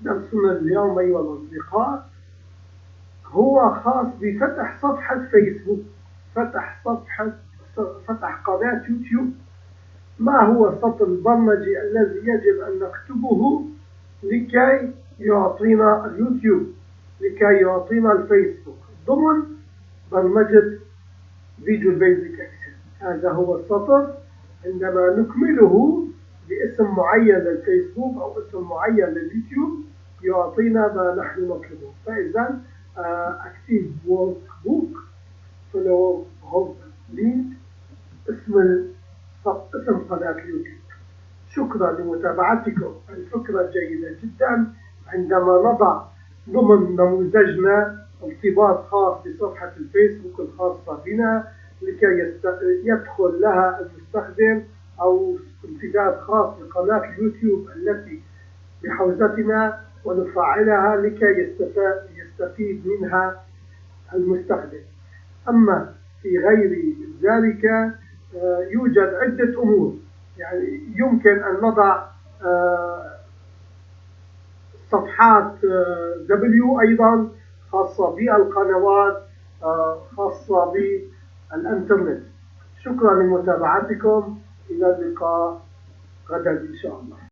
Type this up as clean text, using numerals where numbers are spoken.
درسنا اليوم أيها الأصدقاء هو خاص بفتح صفحة فيسبوك، فتح قناة يوتيوب. ما هو السطر البرمجي الذي يجب أن نكتبه لكي يعطينا اليوتيوب، لكي يعطينا الفيسبوك ضمن برمجة فيجوال بيزك اكسل؟ هذا هو السطر. عندما نكمله باسم معين للفيسبوك أو اسم معين لليوتيوب يعطينا ما نحن نطلبه. فإذا اكتب ورك بوك فلو هوب ليد اسم قناة اليوتيوب. شكرا لمتابعتكم. الفكرة جيدة جدا عندما نضع ضمن نموذجنا ارتباط خاص بصفحة الفيسبوك الخاصة بنا لكي يدخل لها المستخدم، أو امتداد خاص بقناة اليوتيوب التي بحوزتنا ونفعلها لكي يستفيد منها المستخدم. أما في غير ذلك يوجد عدة أمور، يعني يمكن أن نضع صفحات W أيضا خاصة بالقنوات، خاصة بالإنترنت. شكرا لمتابعتكم، إلى اللقاء غدا إن شاء الله.